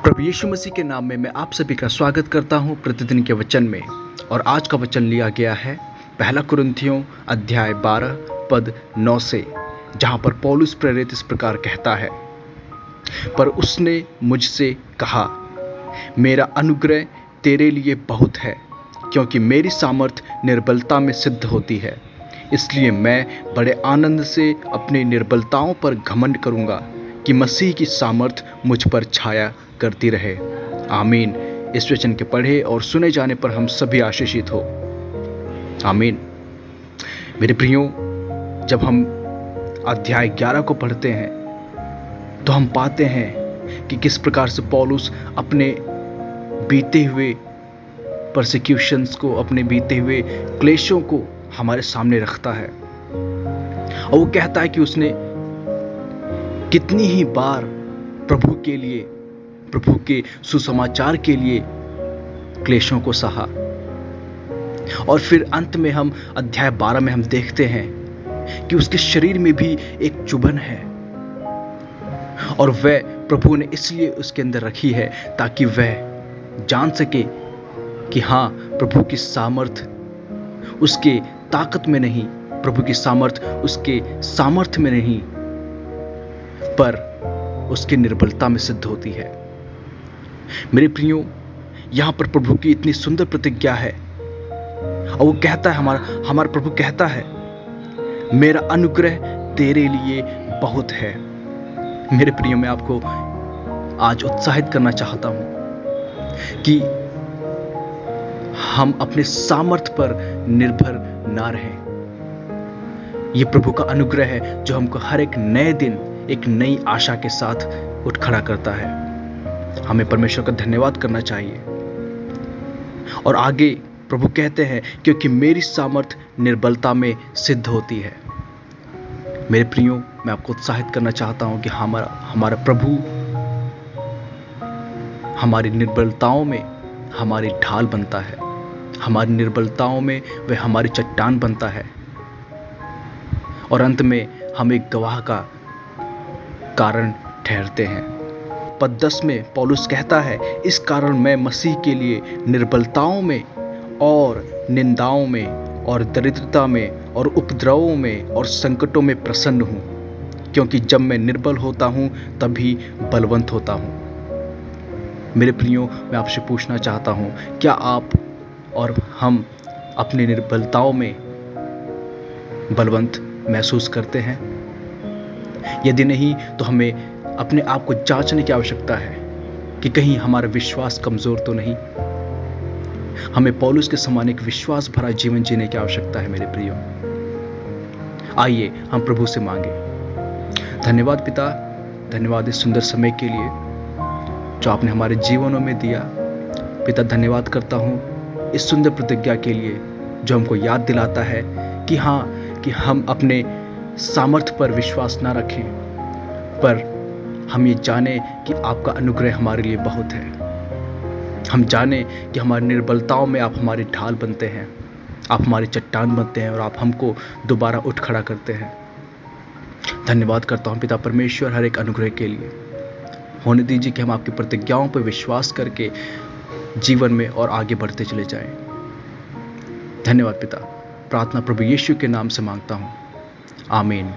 प्रभु यीशु मसीह के नाम में मैं आप सभी का स्वागत करता हूं प्रतिदिन के वचन में। और आज का वचन लिया गया है पहला कुरिन्थियों अध्याय 12 पद 9 से, जहां पर पौलुस प्रेरित इस प्रकार कहता है, पर उसने मुझसे कहा, मेरा अनुग्रह तेरे लिए बहुत है, क्योंकि मेरी सामर्थ निर्बलता में सिद्ध होती है। इसलिए मैं बड़े आनंद से अपनी निर्बलताओं पर घमंड करूंगा कि मसीह की सामर्थ मुझ पर छाया करती रहे। आमीन। इस वचन के पढ़े और सुने जाने पर हम सभी आशीषित हो। आमीन। मेरे प्रियो, जब हम अध्याय 11 को पढ़ते हैं तो हम पाते हैं कि किस प्रकार से पौलुस अपने बीते हुए परसिक्यूशंस को, अपने बीते हुए क्लेशों को हमारे सामने रखता है। और वो कहता है कि उसने कितनी ही बार प्रभु के लिए, प्रभु के सुसमाचार के लिए क्लेशों को सहा। और फिर अंत में हम अध्याय 12 में हम देखते हैं कि उसके शरीर में भी एक चुभन है, और वह प्रभु ने इसलिए उसके अंदर रखी है ताकि वह जान सके कि हाँ, प्रभु की सामर्थ उसके ताकत में नहीं, प्रभु की सामर्थ उसके सामर्थ्य में नहीं, पर उसकी निर्बलता में सिद्ध होती है। मेरे प्रियो, यहां पर प्रभु की इतनी सुंदर प्रतिज्ञा है, और वो कहता है, हमारा प्रभु कहता है, मेरा अनुग्रह तेरे लिए बहुत है। मेरे प्रियो, मैं आपको आज उत्साहित करना चाहता हूं कि हम अपने सामर्थ्य पर निर्भर ना रहें। यह प्रभु का अनुग्रह है जो हमको हर एक नए दिन एक नई आशा के साथ उठ खड़ा करता है। हमें परमेश्वर का धन्यवाद करना चाहिए। और आगे प्रभु कहते हैं, क्योंकि मेरी सामर्थ निर्बलता में सिद्ध होती है। मेरे प्रियो, मैं आपको उत्साहित करना चाहता हूं कि हमारा प्रभु हमारी निर्बलताओं में हमारी ढाल बनता है, हमारी निर्बलताओं में वह हमारी चट्टान बनता है, और अंत में हम एक गवाह का कारण ठहरते हैं। पद 10 में पौलुस कहता है, इस कारण मैं मसीह के लिए निर्बलताओं में और निंदाओं में और दरिद्रता में और उपद्रवों में और संकटों में प्रसन्न हूं, क्योंकि जब मैं निर्बल होता हूं तभी बलवंत होता हूं। मेरे प्रियो, मैं आपसे पूछना चाहता हूं, क्या आप और हम अपनी निर्बलताओं में बलवंत महसूस करते हैं? यदि नहीं, तो हमें अपने आप को जांचने की आवश्यकता है कि कहीं हमारा विश्वास कमजोर तो नहीं। हमें पौलुस के समान एक विश्वास भरा जीवन जीने की आवश्यकता है। मेरे प्रियो, आइए हम प्रभु से मांगे। धन्यवाद पिता, धन्यवाद इस सुंदर समय के लिए जो आपने हमारे जीवनों में दिया। पिता, धन्यवाद करता हूं इस सुंदर प्रतिज्ञा के लिए जो हमको याद दिलाता है कि हाँ, कि हम अपने सामर्थ्य पर विश्वास ना रखें, पर हम ये जाने कि आपका अनुग्रह हमारे लिए बहुत है। हम जाने कि हमारी निर्बलताओं में आप हमारी ढाल बनते हैं, आप हमारी चट्टान बनते हैं, और आप हमको दोबारा उठ खड़ा करते हैं। धन्यवाद करता हूँ पिता परमेश्वर हर एक अनुग्रह के लिए। होने दीजिए कि हम आपकी प्रतिज्ञाओं पर विश्वास करके जीवन में और आगे बढ़ते चले जाएं। धन्यवाद पिता। प्रार्थना प्रभु यीशु के नाम से मांगता हूँ। आमीन।